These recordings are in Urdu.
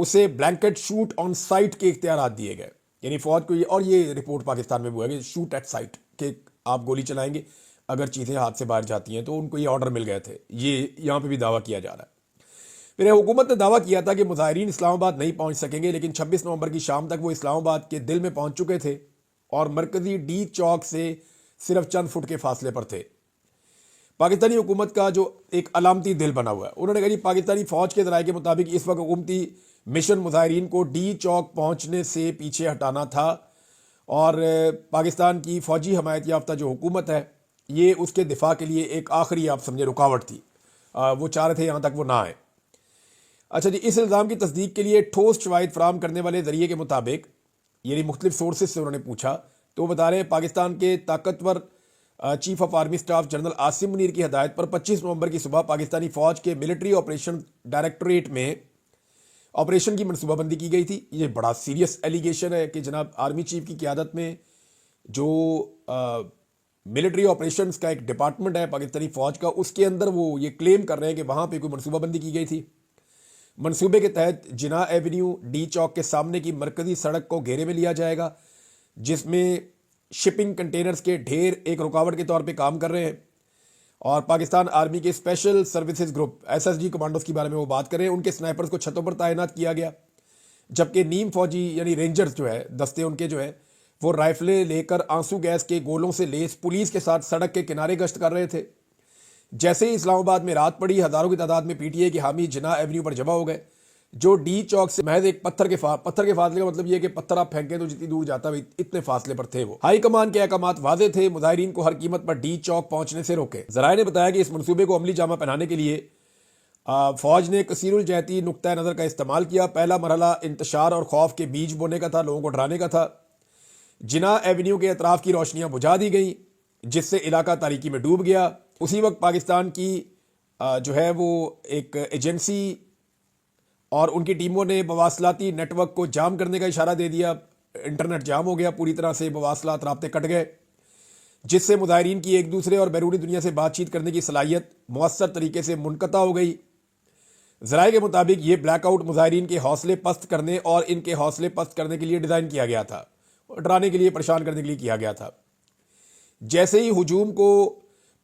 اسے بلینکٹ شوٹ آن سائٹ کے اختیارات دیے گئے. یعنی فوج کو اور یہ رپورٹ پاکستان میں ہوا ہے کہ شوٹ ایٹ سائٹ کہ آپ گولی چلائیں گے اگر چیزیں ہاتھ سے باہر جاتی ہیں, تو ان کو یہ آرڈر مل گئے تھے. یہ یہاں پہ بھی دعویٰ کیا جا رہا ہے. پھر حکومت نے دعویٰ کیا تھا کہ مظاہرین اسلام آباد نہیں پہنچ سکیں گے, لیکن 26 نومبر کی شام تک وہ اسلام آباد کے دل میں پہنچ چکے تھے اور مرکزی ڈی چوک سے صرف چند فٹ کے فاصلے پر تھے. پاکستانی حکومت کا جو ایک علامتی دل بنا ہوا ہے, انہوں نے کہا کہ پاکستانی فوج کے ذرائع کے مطابق اس وقت حکومتی مشن مظاہرین کو ڈی چوک پہنچنے سے پیچھے ہٹانا تھا, اور پاکستان کی فوجی حمایت یافتہ جو حکومت ہے یہ اس کے دفاع کے لیے ایک آخری آپ سمجھے رکاوٹ تھی. وہ چاہ رہے تھے یہاں تک وہ نہ آئے. اچھا جی, اس الزام کی تصدیق کے لیے ٹھوس شواہد فراہم کرنے والے ذریعے کے مطابق, یعنی مختلف سورسز سے انہوں نے پوچھا, تو وہ بتا رہے ہیں پاکستان کے طاقتور chief of army staff general Asim Munir کی ہدایت پر 25 نومبر کی صبح پاکستانی فوج کے ملٹری آپریشن ڈائریکٹوریٹ میں آپریشن کی منصوبہ بندی کی گئی تھی. یہ بڑا سیریس ایلیگیشن ہے کہ جناب آرمی چیف کی قیادت میں جو ملٹری آپریشنز کا ایک ڈپارٹمنٹ ہے پاکستانی فوج کا, اس کے اندر وہ یہ کلیم کر رہے ہیں کہ وہاں پہ کوئی منصوبہ بندی کی گئی تھی. منصوبے کے تحت جناح ایونیو ڈی چوک کے سامنے کی مرکزی سڑک کو گھیرے میں لیا جائے گا, جس میں شپنگ کنٹینرز کے ڈھیر ایک رکاوٹ کے طور پہ کام کر رہے ہیں. اور پاکستان آرمی کے special services group SSG commandos کے بارے میں وہ بات کر رہے ہیں. ان کے سنائپرز کو چھتوں پر تعینات کیا گیا, جبکہ نیم فوجی یعنی رینجرز جو ہے دستے ان کے جو ہے وہ رائفلیں لے کر آنسو گیس کے گولوں سے لیس پولیس کے ساتھ سڑک کے کنارے گشت کر رہے تھے. جیسے ہی اسلام آباد میں رات پڑی, ہزاروں کی تعداد میں PTA کے حامی جناح ایونیو پر جمع ہو گئے, جو ڈی چوک سے محض ایک پتھر کے فاصلے کا مطلب یہ کہ پتھر آپ پھینکیں تو جتنی دور جاتا ہے اتنے فاصلے پر تھے. وہ ہائی کمان کے احکامات واضح تھے, مظاہرین کو ہر قیمت پر ڈی چوک پہنچنے سے روکے. ذرائع نے بتایا کہ اس منصوبے کو عملی جامہ پہنانے کے لیے فوج نے کثیر الجہتی نقطۂ نظر کا استعمال کیا. پہلا مرحلہ انتشار اور خوف کے بیج بونے کا تھا, لوگوں کو ڈرانے کا تھا. جناح ایونیو کے اطراف کی روشنیاں بجھا دی گئیں, جس سے علاقہ تاریکی میں ڈوب گیا. اسی وقت پاکستان کی جو ہے وہ ایک ایجنسی اور ان کی ٹیموں نے مواصلاتی نیٹ ورک کو جام کرنے کا اشارہ دے دیا. انٹرنیٹ جام ہو گیا, پوری طرح سے مواصلات رابطے کٹ گئے, جس سے مظاہرین کی ایک دوسرے اور بیرونی دنیا سے بات چیت کرنے کی صلاحیت مؤثر طریقے سے منقطع ہو گئی. ذرائع کے مطابق یہ بلیک آؤٹ مظاہرین کے حوصلے پست کرنے اور ان کے حوصلے پست کرنے کے لیے ڈیزائن کیا گیا تھا, ڈرانے کے لیے, پریشان کرنے کے لیے کیا گیا تھا. جیسے ہی ہجوم کو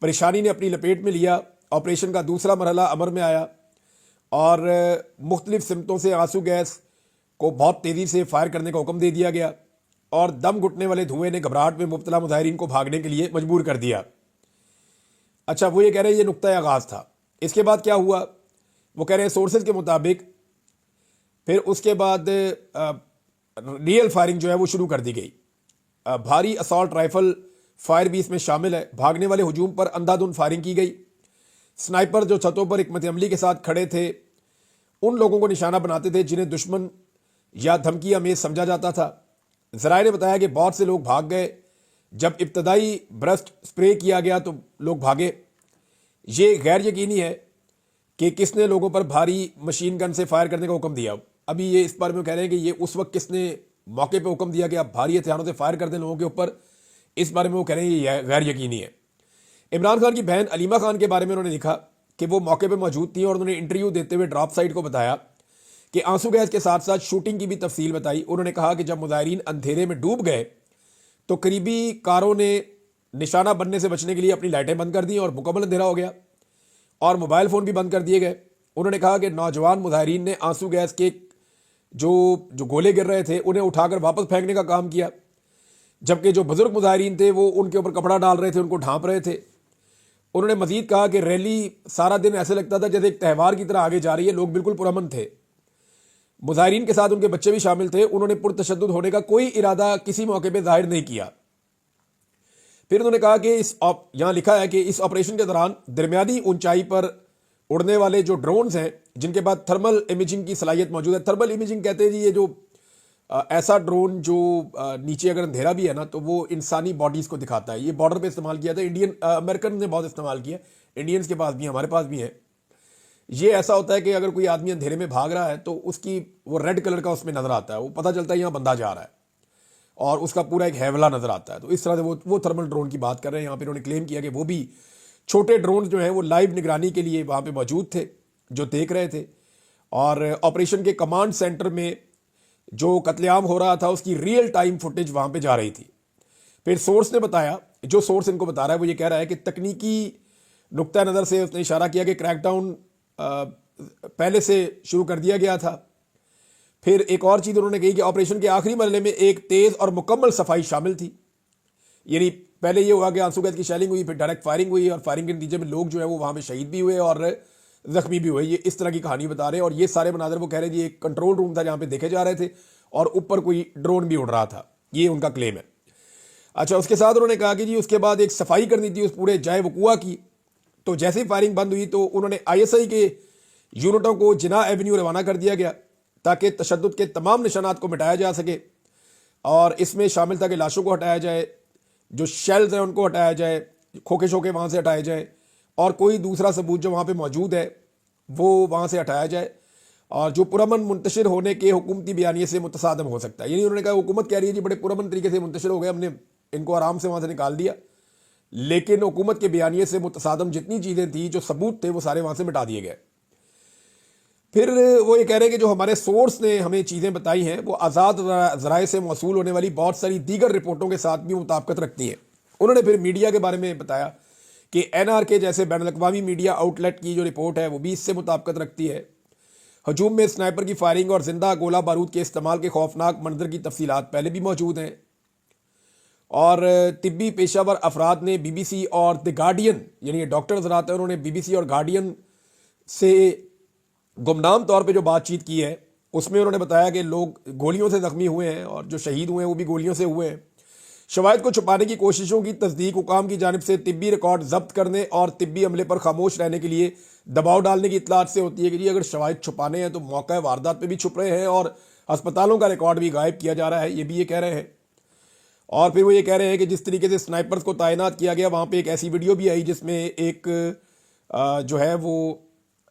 پریشانی نے اپنی لپیٹ میں لیا, آپریشن کا دوسرا مرحلہ عمل میں آیا اور مختلف سمتوں سے آنسو گیس کو بہت تیزی سے فائر کرنے کا حکم دے دیا گیا, اور دم گھٹنے والے دھوئیں نے گھبراہٹ میں مبتلا مظاہرین کو بھاگنے کے لیے مجبور کر دیا. اچھا, وہ یہ کہہ رہے ہیں یہ نقطۂ آغاز تھا. اس کے بعد کیا ہوا, وہ کہہ رہے ہیں سورسز کے مطابق پھر اس کے بعد ریئل فائرنگ جو ہے وہ شروع کر دی گئی. بھاری اسالٹ رائفل فائر بھی اس میں شامل ہے. بھاگنے والے ہجوم پر اندھا دھند فائرنگ کی گئی. سنائپر جو چھتوں پر حکمت عملی کے ساتھ کھڑے تھے ان لوگوں کو نشانہ بناتے تھے جنہیں دشمن یا دھمکی امیز سمجھا جاتا تھا. ذرائع نے بتایا کہ بہت سے لوگ بھاگ گئے. جب ابتدائی برسٹ سپرے کیا گیا تو لوگ بھاگے. یہ غیر یقینی ہے کہ کس نے لوگوں پر بھاری مشین گن سے فائر کرنے کا حکم دیا. ابھی یہ اس بارے میں کہہ رہے ہیں کہ یہ اس وقت کس نے موقع پہ حکم دیا کہ آپ بھاری ہتھیاروں سے فائر کر دیں لوگوں کے اوپر, اس بارے میں وہ کہہ رہے ہیں یہ غیر یقینی ہے. عمران خان کی بہن علیمہ خان کے بارے میں انہوں نے لکھا کہ وہ موقع پہ موجود تھیں اور انہوں نے انٹرویو دیتے ہوئے ڈراپ سائٹ کو بتایا کہ آنسو گیس کے ساتھ ساتھ شوٹنگ کی بھی تفصیل بتائی. انہوں نے کہا کہ جب مظاہرین اندھیرے میں ڈوب گئے تو قریبی کاروں نے نشانہ بننے سے بچنے کے لیے اپنی لائٹیں بند کر دیں اور مکمل اندھیرا ہو گیا, اور موبائل فون بھی بند کر دیے گئے. انہوں نے کہا کہ نوجوان مظاہرین نے آنسو گیس کے جو گولے گر رہے تھے انہیں اٹھا کر واپس پھینکنے کا کام کیا, جبکہ جو بزرگ مظاہرین تھے وہ ان کے اوپر کپڑا ڈال رہے تھے, ان کو ڈھانپ رہے تھے. انہوں نے مزید کہا کہ ریلی سارا دن ایسے لگتا تھا جیسے ایک تہوار کی طرح آگے جا رہی ہے, لوگ بالکل پرامن تھے. مظاہرین کے ساتھ ان کے بچے بھی شامل تھے. انہوں نے پرتشدد ہونے کا کوئی ارادہ کسی موقع پہ ظاہر نہیں کیا. پھر انہوں نے کہا کہ یہاں لکھا ہے کہ اس آپریشن کے دوران درمیانی اونچائی پر اڑنے والے جو ڈرونز ہیں جن کے بعد تھرمل امیجنگ کی صلاحیت موجود ہے. تھرمل امیجنگ کہتے ہیں جی یہ جو ایسا ڈرون جو نیچے اگر اندھیرا بھی ہے نا تو وہ انسانی باڈیز کو دکھاتا ہے. یہ بارڈر پہ استعمال کیا تھا, امریکن نے بہت استعمال کیا, انڈینز کے پاس بھی ہیں, ہمارے پاس بھی ہے. یہ ایسا ہوتا ہے کہ اگر کوئی آدمی اندھیرے میں بھاگ رہا ہے تو اس کی وہ ریڈ کلر کا اس میں نظر آتا ہے, وہ پتہ چلتا ہے یہاں بندہ جا رہا ہے, اور اس کا پورا ایک ہیولا نظر آتا ہے. تو اس طرح سے وہ تھرمل ڈرون کی بات کر رہے ہیں. یہاں پہ انہوں نے کلیم کیا کہ وہ بھی چھوٹے ڈرون جو ہیں وہ لائیو نگرانی کے لیے وہاں پہ موجود تھے جو دیکھ رہے تھے, اور آپریشن کے کمانڈ سینٹر میں جو قتل عام ہو رہا تھا اس کی ریئل ٹائم فوٹیج وہاں پہ جا رہی تھی. پھر سورس نے بتایا, جو سورس ان کو بتا رہا ہے وہ یہ کہہ رہا ہے کہ تکنیکی نقطہ نظر سے اس نے اشارہ کیا کہ کریک ڈاؤن پہلے سے شروع کر دیا گیا تھا. پھر ایک اور چیز انہوں نے کہی کہ آپریشن کے آخری مرحلے میں ایک تیز اور مکمل صفائی شامل تھی. یعنی پہلے یہ ہوا کہ آنسو گیس کی شیلنگ ہوئی, پھر ڈائریکٹ فائرنگ ہوئی, اور فائرنگ کے نتیجے میں لوگ جو ہے وہ وہاں پہ شہید بھی ہوئے اور زخمی بھی ہوئے. یہ اس طرح کی کہانی بتا رہے ہیں, اور یہ سارے مناظر وہ کہہ رہے ہیں یہ ایک کنٹرول روم تھا جہاں پہ دیکھے جا رہے تھے, اور اوپر کوئی ڈرون بھی اڑ رہا تھا. یہ ان کا کلیم ہے. اچھا, اس کے ساتھ انہوں نے کہا کہ جی اس کے بعد ایک صفائی کرنی تھی اس پورے جائے وقوع کی. تو جیسے ہی فائرنگ بند ہوئی تو انہوں نے ISI کے یونٹوں کو جناح ایونیو روانہ کر دیا گیا تاکہ تشدد کے تمام نشانات کو مٹایا جا سکے, اور اس میں شامل تھا کہ لاشوں کو ہٹایا جائے, جو شیلز ہیں ان کو ہٹایا جائے, کھوکے شوکے وہاں سے ہٹائے جائیں, اور کوئی دوسرا ثبوت جو وہاں پہ موجود ہے وہ وہاں سے ہٹایا جائے, اور جو پرامن منتشر ہونے کے حکومتی بیانیے سے متصادم ہو سکتا ہے. یعنی انہوں نے کہا حکومت کہہ رہی ہے جی بڑے پرامن طریقے سے منتشر ہو گئے, ہم نے ان کو آرام سے وہاں سے نکال دیا, لیکن حکومت کے بیانیے سے متصادم جتنی چیزیں تھیں, جو ثبوت تھے, وہ سارے وہاں سے مٹا دیے گئے. پھر وہ یہ کہہ رہے ہیں کہ جو ہمارے سورس نے ہمیں چیزیں بتائی ہیں وہ آزاد ذرائع سے موصول ہونے والی بہت ساری دیگر رپورٹوں کے ساتھ بھی مطابقت رکھتی ہیں. انہوں نے پھر میڈیا کے بارے میں بتایا کہ NRK جیسے بین الاقوامی میڈیا آؤٹ لیٹ کی جو رپورٹ ہے وہ بھی اس سے مطابقت رکھتی ہے. ہجوم میں سنائپر کی فائرنگ اور زندہ گولہ بارود کے استعمال کے خوفناک منظر کی تفصیلات پہلے بھی موجود ہیں, اور طبی پیشہ ور افراد نے BBC اور دی گارڈین, یعنی ڈاکٹر حضرات ہیں, انہوں نے BBC اور گارڈین سے گمنام طور پہ جو بات چیت کی ہے اس میں انہوں نے بتایا کہ لوگ گولیوں سے زخمی ہوئے ہیں, اور جو شہید ہوئے ہیں وہ بھی گولیوں سے ہوئے ہیں. شواہد کو چھپانے کی کوششوں کی تصدیق حکام کی جانب سے طبی ریکارڈ ضبط کرنے اور طبی عملے پر خاموش رہنے کے لیے دباؤ ڈالنے کی اطلاعات سے ہوتی ہے کہ جی اگر شواہد چھپانے ہیں تو موقع واردات پہ بھی چھپ رہے ہیں, اور ہسپتالوں کا ریکارڈ بھی غائب کیا جا رہا ہے, یہ بھی یہ کہہ رہے ہیں. اور پھر وہ یہ کہہ رہے ہیں کہ جس طریقے سے سنائپرز کو تعینات کیا گیا, وہاں پہ ایک ایسی ویڈیو بھی آئی جس میں ایک جو ہے وہ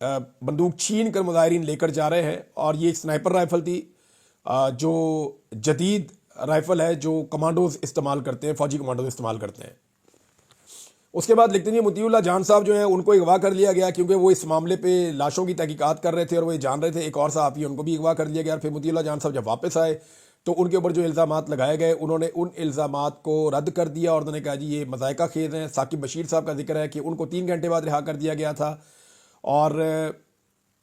بندوق چھین کر مظاہرین لے کر جا رہے ہیں, اور یہ ایک سنائپر رائفل تھی جو جدید رائفل ہے جو کمانڈوز استعمال کرتے ہیں, فوجی کمانڈوز استعمال کرتے ہیں. اس کے بعد لکھتے ہیں مطیع اللہ جان صاحب جو ہیں ان کو اغوا کر لیا گیا کیونکہ وہ اس معاملے پہ لاشوں کی تحقیقات کر رہے تھے اور وہ یہ جان رہے تھے. ایک اور صحافی ان کو بھی اغوا کر لیا گیا. پھر مطیع اللہ جان صاحب جب واپس آئے تو ان کے اوپر جو الزامات لگائے گئے انہوں نے ان الزامات کو رد کر دیا, اور انہوں نے کہا جی یہ مذائقہ خیز ہیں. ثاقب بشیر صاحب کا ذکر ہے کہ ان کو 3 گھنٹے بعد رہا کر دیا گیا تھا, اور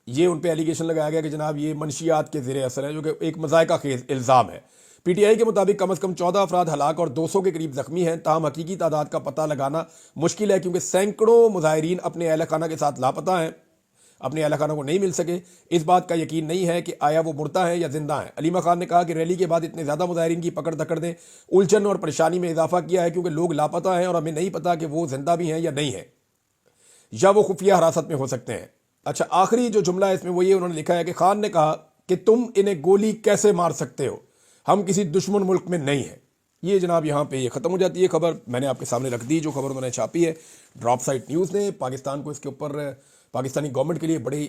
یہ ان پہ ایلیگیشن لگایا گیا کہ جناب یہ منشیات کے زیر اثر ہے, جو کہ ایک مذائقہ خیز الزام ہے. PTI کے مطابق کم از کم 14 افراد ہلاک اور 200 کے قریب زخمی ہیں. تاہم حقیقی تعداد کا پتہ لگانا مشکل ہے کیونکہ سینکڑوں مظاہرین اپنے اہل خانہ کے ساتھ لاپتہ ہیں, اپنے اہل خانہ کو نہیں مل سکے. اس بات کا یقین نہیں ہے کہ آیا وہ مردہ ہیں یا زندہ ہیں. علیمہ خان نے کہا کہ ریلی کے بعد اتنے زیادہ مظاہرین کی پکڑ دکڑ نے الجھن اور پریشانی میں اضافہ کیا ہے کیونکہ لوگ لاپتہ ہیں اور ہمیں نہیں پتا کہ وہ زندہ بھی ہیں یا نہیں ہیں, یا وہ خفیہ حراست میں ہو سکتے ہیں. اچھا, آخری جو جملہ ہے اس میں وہ یہ انہوں نے لکھا ہے کہ خان نے کہا کہ تم انہیں گولی کیسے مار سکتے ہو, ہم کسی دشمن ملک میں نہیں ہیں. یہ جناب یہاں پہ یہ ختم ہو جاتی ہے خبر. میں نے آپ کے سامنے رکھ دی جو خبر انہوں نے چھاپی ہے ڈراپ سائٹ نیوز نے. پاکستان کو اس کے اوپر پاکستانی گورنمنٹ کے لیے بڑے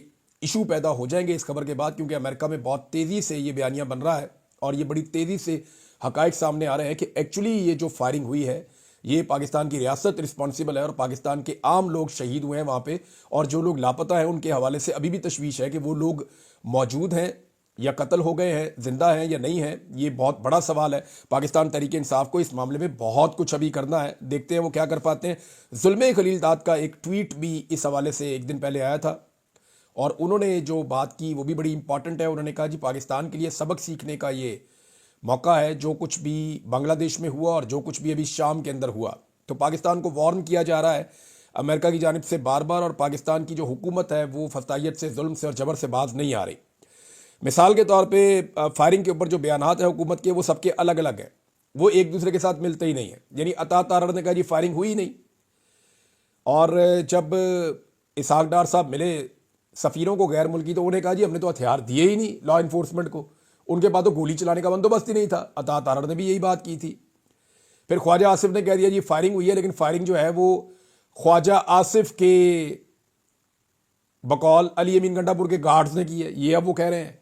ایشو پیدا ہو جائیں گے اس خبر کے بعد, کیونکہ امریکہ میں بہت تیزی سے یہ بیانیہ بن رہا ہے اور یہ بڑی تیزی سے حقائق سامنے آ رہے ہیں کہ ایکچولی یہ جو فائرنگ ہوئی ہے یہ پاکستان کی ریاست رسپانسیبل ہے, اور پاکستان کے عام لوگ شہید ہوئے ہیں وہاں پہ, اور جو لوگ لاپتہ ہیں ان کے حوالے سے ابھی بھی تشویش ہے کہ وہ لوگ موجود ہیں یا قتل ہو گئے ہیں, زندہ ہیں یا نہیں ہیں. یہ بہت بڑا سوال ہے. پاکستان تحریک انصاف کو اس معاملے میں بہت کچھ ابھی کرنا ہے, دیکھتے ہیں وہ کیا کر پاتے ہیں. ظلم خلیل داد کا ایک ٹویٹ بھی اس حوالے سے ایک دن پہلے آیا تھا, اور انہوں نے جو بات کی وہ بھی بڑی امپورٹنٹ ہے. انہوں نے کہا جی پاکستان کے لیے سبق سیکھنے کا یہ موقع ہے, جو کچھ بھی بنگلہ دیش میں ہوا اور جو کچھ بھی ابھی شام کے اندر ہوا, تو پاکستان کو وارن کیا جا رہا ہے امریکہ کی جانب سے بار بار, اور پاکستان کی جو حکومت ہے وہ فستائیت سے, ظلم سے اور جبر سے باز نہیں آ رہی. مثال کے طور پہ فائرنگ کے اوپر جو بیانات ہیں حکومت کے وہ سب کے الگ الگ ہیں, وہ ایک دوسرے کے ساتھ ملتے ہی نہیں ہیں. یعنی عطا تارڑ نے کہا جی فائرنگ ہوئی نہیں, اور جب اسحاق ڈار صاحب ملے سفیروں کو غیر ملکی تو انہیں کہا جی ہم نے تو ہتھیار دیے ہی نہیں لا انفورسمنٹ کو, ان کے بعد تو گولی چلانے کا بندوبست ہی نہیں تھا. عطا تارڑ نے بھی یہی بات کی تھی. پھر خواجہ آصف نے کہہ دیا جی فائرنگ ہوئی ہے, لیکن فائرنگ جو ہے وہ خواجہ آصف کے بقول علی امین گنڈا پور کے گارڈز نے کی ہے, یہ اب وہ کہہ رہے ہیں.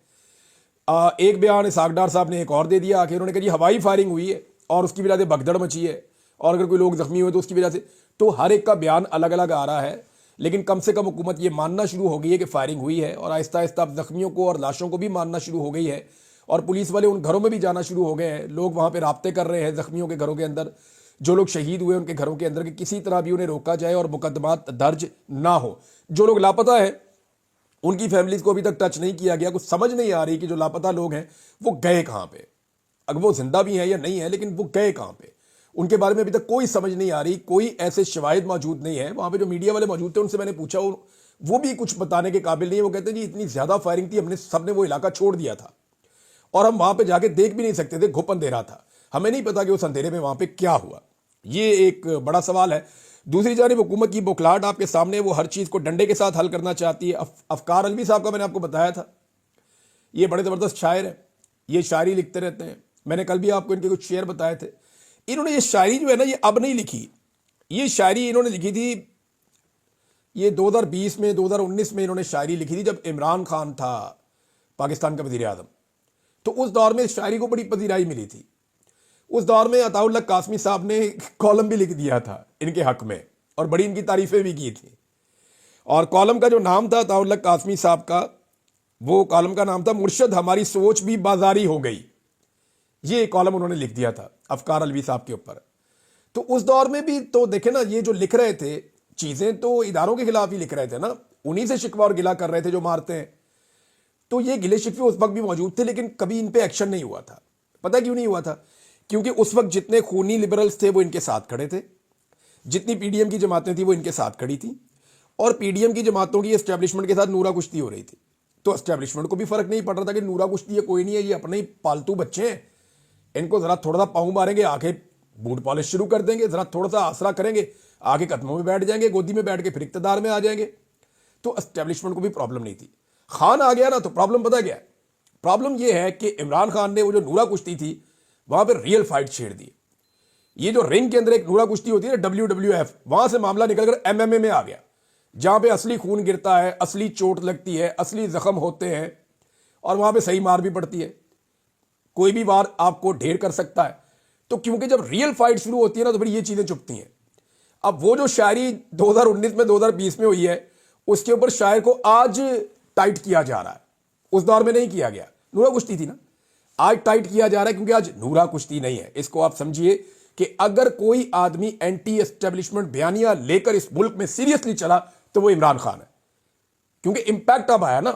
ایک بیان اسحاق ڈار صاحب نے ایک اور دے دیا کہ انہوں نے کہا جی ہوائی فائرنگ ہوئی ہے اور اس کی وجہ سے بھگدڑ مچی ہے, اور اگر کوئی لوگ زخمی ہوئے تو اس کی وجہ سے. تو ہر ایک کا بیان الگ الگ آ رہا ہے. لیکن کم سے کم حکومت یہ ماننا شروع ہو گئی ہے کہ فائرنگ ہوئی ہے، اور آہستہ آہستہ اب زخمیوں کو اور لاشوں کو بھی ماننا شروع ہو گئی ہے، اور پولیس والے ان گھروں میں بھی جانا شروع ہو گئے ہیں، لوگ وہاں پہ رابطے کر رہے ہیں زخمیوں کے گھروں کے اندر، جو لوگ شہید ہوئے ان کے گھروں کے اندر، کہ کسی طرح بھی انہیں روکا جائے اور مقدمات درج نہ ہو۔ جو لوگ لاپتہ ہیں ان کی فیملیز کو ابھی تک ٹچ نہیں کیا گیا، کچھ سمجھ نہیں آ رہی کہ جو لاپتہ لوگ ہیں وہ گئے کہاں پہ، اگر وہ زندہ بھی ہیں یا نہیں ہیں لیکن وہ گئے کہاں پہ، ان کے بارے میں ابھی تک کوئی سمجھ نہیں آ رہی، کوئی ایسے شواہد موجود نہیں ہیں۔ وہاں پہ جو میڈیا والے موجود تھے ان سے میں نے پوچھا، وہ بھی کچھ بتانے کے قابل نہیں ہے۔ وہ کہتے ہیں جی اتنی زیادہ فائرنگ تھی، ہم نے سب نے وہ علاقہ چھوڑ دیا تھا اور ہم وہاں پہ جا کے دیکھ بھی نہیں سکتے تھے، گھپ اندھیرا تھا، ہمیں نہیں پتا کہ اس اندھیرے میں وہاں پہ کیا ہوا۔ یہ ایک بڑا سوال ہے۔ دوسری جانب حکومت کی بوکھلاہٹ آپ کے سامنے، وہ ہر چیز کو ڈنڈے کے ساتھ حل کرنا چاہتی ہے۔ افکار الوی صاحب کا میں نے آپ کو بتایا تھا، یہ بڑے زبردست شاعر ہیں، یہ شاعری لکھتے رہتے ہیں، میں نے کل بھی آپ کو ان کے کچھ شعر بتائے تھے۔ انہوں نے یہ شاعری جو ہے نا یہ اب نہیں لکھی، یہ شاعری انہوں نے لکھی تھی یہ 2020 میں 2019 میں انہوں نے شاعری لکھی تھی جب عمران خان تھا پاکستان کا وزیر اعظم، تو اس دور میں اس شاعری کو بڑی پذیرائی ملی تھی۔ اس دور میں عطاء اللہ قاسمی صاحب نے کالم بھی لکھ دیا تھا ان کے حق میں اور بڑی ان کی تعریفیں بھی کی تھیں، اور کالم کا جو نام تھا عطاء اللہ قاسمی صاحب کا، وہ کالم کا نام تھا مرشد ہماری سوچ بھی بازاری ہو گئی۔ یہ کالم انہوں نے لکھ دیا تھا افکار الوی صاحب کے اوپر۔ تو اس دور میں بھی تو دیکھیں نا، یہ جو لکھ رہے تھے چیزیں تو اداروں کے خلاف ہی لکھ رہے تھے نا، انہی سے شکوہ اور گلہ کر رہے تھے جو مارتے ہیں۔ تو یہ گلے شکوے اس وقت بھی موجود تھے، لیکن کبھی ان پہ ایکشن نہیں ہوا تھا۔ پتہ کیوں نہیں ہوا تھا؟ کیونکہ اس وقت جتنے خونی لبرلز تھے وہ ان کے ساتھ کھڑے تھے، جتنی پی ڈی ایم کی جماعتیں تھیں وہ ان کے ساتھ کھڑی تھیں، اور پی ڈی ایم کی جماعتوں کی اسٹیبلشمنٹ کے ساتھ نورا کشتی ہو رہی تھی۔ تو اسٹیبلشمنٹ کو بھی فرق نہیں پڑ رہا تھا کہ نورا کشتی ہے کوئی نہیں ہے، یہ اپنے ہی پالتو بچے ہیں، ان کو ذرا تھوڑا سا پاؤں ماریں گے آگے بوٹ پالش شروع کر دیں گے، ذرا تھوڑا سا آسرا کریں گے آگے قدموں میں بیٹھ جائیں گے، گودی میں بیٹھ کے پھر اقتدار میں آ جائیں گے۔ تو اسٹیبلشمنٹ کو بھی پرابلم نہیں تھی۔ خان آ گیا نا تو پرابلم پتہ کیا ہے؟ پرابلم یہ ہے کہ عمران خان نے وہ جو نورا کشتی تھی وہاں پہ ریئل فائٹ چھیڑ دی۔ یہ جو رنگ کے اندر ایک نورا کشتی ہوتی ہے نا WWF، وہاں سے معاملہ نکل کر MMA میں آ گیا، جہاں پہ اصلی خون گرتا ہے، اصلی چوٹ لگتی ہے، اصلی زخم ہوتے ہیں، اور وہاں پہ صحیح مار بھی پڑتی ہے، کوئی بھی وار آپ کو ڈھیر کر سکتا ہے۔ تو کیونکہ جب ریئل فائٹ شروع ہوتی ہے نا تو پھر یہ چیزیں چپتی ہیں۔ اب وہ جو شاعری 2019 میں 2020 میں ہوئی ہے اس کے اوپر شاعر کو آج ٹائٹ کیا جا رہا ہے، اس دور میں نہیں کیا گیا، نورا کشتی تھی نا، آج ٹائٹ کیا جا رہا ہے کیونکہ آج نورا کشتی نہیں ہے۔ اس کو آپ سمجھیے کہ اگر کوئی آدمی اینٹی اسٹیبلشمنٹ بیانیہ لے کر اس ملک میں سیریسلی چلا تو وہ عمران خان ہے، کیونکہ امپیکٹ اب آیا نا،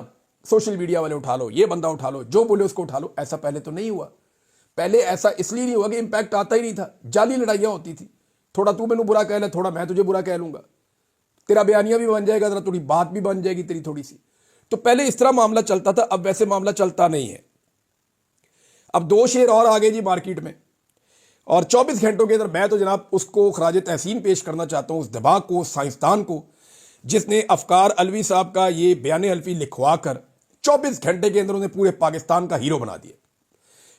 سوشل میڈیا والے اٹھا لو، یہ بندہ اٹھا لو، جو بولے اس کو اٹھا لو۔ ایسا پہلے تو نہیں ہوا، پہلے ایسا اس لیے نہیں ہوا کہ امپیکٹ آتا ہی نہیں تھا، جعلی لڑائیاں ہوتی تھی، تھوڑا تو میں نے برا کہہ لے، تھوڑا میں تجھے برا کہہ لوں گا، تیرا بیانیہ بھی بن جائے گا، ذرا تھوڑی بات بھی بن جائے گی تیری تھوڑی سی۔ تو پہلے اس طرح معاملہ چلتا تھا، اب ویسے معاملہ چلتا نہیں ہے۔ اب 2 شعر اور آگے جی مارکیٹ میں، اور 24 گھنٹوں کے اندر میں تو جناب اس کو خراج تحسین پیش کرنا چاہتا ہوں، اس دماغ کو، اس سائنسدان کو، جس نے افکار الوی صاحب کا یہ بیان حلفی لکھوا کر 24 گھنٹے کے اندر انہیں پورے پاکستان کا ہیرو بنا دیا۔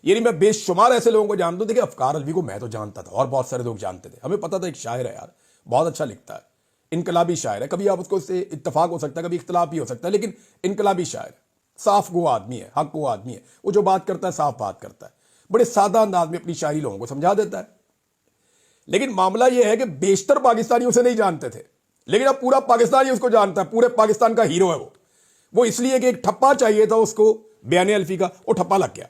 یعنی میں بے شمار ایسے لوگوں کو جانتا ہوں، دیکھیں افکار الوی کو میں تو جانتا تھا اور بہت سارے لوگ جانتے تھے، ہمیں پتا تھا ایک شاعر ہے یار، بہت اچھا لکھتا ہے، انقلابی شاعر ہے، کبھی آپ اس کو سے اتفاق ہو سکتا ہے، کبھی اختلاف بھی ہو سکتا ہے، لیکن انقلابی شاعر ہے، صاف گو آدمی ہے، حق گو آدمی ہے، وہ جو بات کرتا ہے صاف بات کرتا ہے، بڑے سادہ انداز میں اپنی شاعری لوگوں کو سمجھا دیتا ہے۔ لیکن معاملہ یہ ہے کہ بیشتر پاکستانی اسے نہیں جانتے تھے، لیکن اب پورا پاکستانی اس کو جانتا ہے، پورے پاکستان کا ہیرو ہے وہ اس لیے کہ ایک ٹھپا چاہیے تھا اس کو بیان الفی کا، وہ ٹھپا لگ گیا۔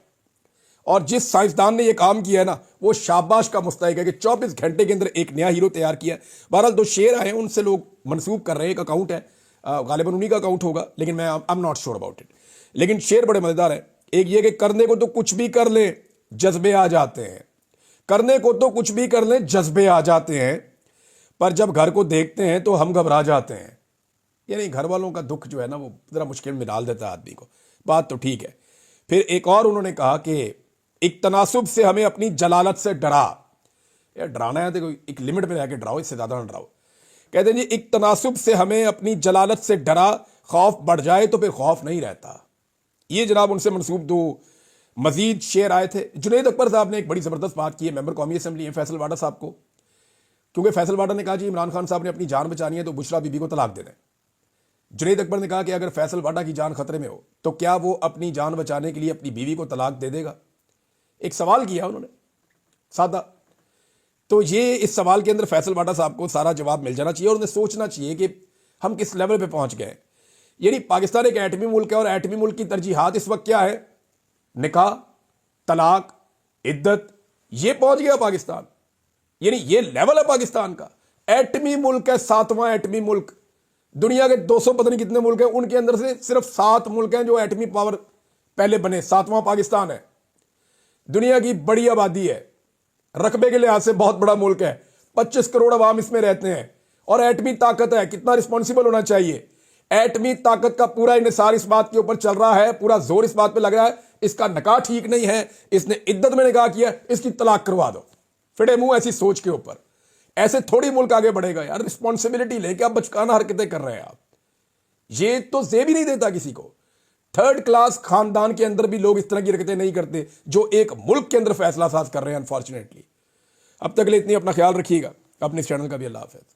اور جس سائنسدان نے یہ کام کیا ہے نا وہ شاباش کا مستحق ہے کہ 24 گھنٹے کے اندر ایک نیا ہیرو تیار کیا۔ بہرحال 2 شعر آئے ہیں، ان سے لوگ منسوب کر رہے ہیں، ایک اکاؤنٹ ہے، غالباً انہی کا اکاؤنٹ ہوگا، لیکن میں I'm not sure about it، لیکن شعر بڑے مزیدار ہیں۔ ایک یہ کہ کرنے کو تو کچھ بھی کر لیں جذبے آ جاتے ہیں، کرنے کو تو کچھ بھی کر لیں جذبے آ جاتے ہیں، پر جب گھر کو دیکھتے ہیں تو ہم گھبرا جاتے ہیں۔ یعنی گھر والوں کا دکھ جو ہے نا وہ ذرا مشکل میں ڈال دیتا ہے آدمی کو، بات تو ٹھیک ہے۔ پھر ایک اور انہوں نے کہا کہ ایک تناسب سے ہمیں اپنی جلالت سے ڈرا، یا ڈرانا ہے تو ایک لمٹ میں رہ کے ڈراؤ، اس سے زیادہ نہ ڈراؤ۔ کہتے ہیں جی ایک تناسب سے ہمیں اپنی جلالت سے ڈرا، خوف بڑھ جائے تو پھر خوف نہیں رہتا۔ یہ جناب ان سے منسوب 2 مزید شعر آئے تھے۔ جنید اکبر صاحب نے ایک بڑی زبردست بات کی ہے، ممبر قومی اسمبلی ہیں فیصل واڈا صاحب کو، کیونکہ فیصل واڈا نے کہا جی عمران خان صاحب نے اپنی جان بچانی ہے تو بشرا بی بی کو طلاق دے دیں۔ جنید اکبر نے کہا کہ اگر فیصل واڈا کی جان خطرے میں ہو تو کیا وہ اپنی جان بچانے کے لیے اپنی بیوی کو طلاق دے دے گا؟ ایک سوال کیا انہوں نے سادہ، تو یہ اس سوال کے اندر فیصل واڈا صاحب کو سارا جواب مل جانا چاہیے، اور انہیں سوچنا چاہیے کہ ہم کس لیول پہ پہنچ گئے. یعنی پاکستان ایک ایٹمی ملک ہے اور ایٹمی ملک کی ترجیحات اس وقت کیا ہے؟ نکاح، طلاق، عدت. یہ پہنچ گیا پاکستان. یعنی یہ لیول ہے پاکستان کا. ایٹمی ملک ہے، 7واں ایٹمی ملک. دنیا کے 200 پتہ نہیں کتنے ملک ہیں، ان کے اندر سے صرف 7 ملک ہیں جو ایٹمی پاور پہلے بنے. 7واں پاکستان ہے. دنیا کی بڑی آبادی ہے، رقبے کے لحاظ سے بہت بڑا ملک ہے. 25 کروڑ عوام اس میں رہتے ہیں اور ایٹمی طاقت ہے. کتنا رسپانسیبل ہونا چاہیے. ایٹمی طاقت کا پورا انحصار اس بات کے اوپر چل رہا ہے، پورا زور اس بات پہ لگ رہا ہے اس کا نکاح ٹھیک نہیں ہے، اس نے عدت میں نکاح کیا، اس کی طلاق کروا دو. فٹے منہ ایسی سوچ کے اوپر. ایسے تھوڑی ملک آگے بڑھے گا یار. رسپانسبلٹی لے کے آپ بچکانہ حرکتیں کر رہے ہیں آپ. یہ تو زیب ہی نہیں دیتا کسی کو. 3rd کلاس خاندان کے اندر بھی لوگ اس طرح کی حرکتیں نہیں کرتے جو ایک ملک کے اندر فیصلہ ساز کر رہے ہیں انفارچونیٹلی. اب تک لے اتنی اپنا خیال رکھیے گا. اپنے اس چینل کا بھی اللہ حافظ.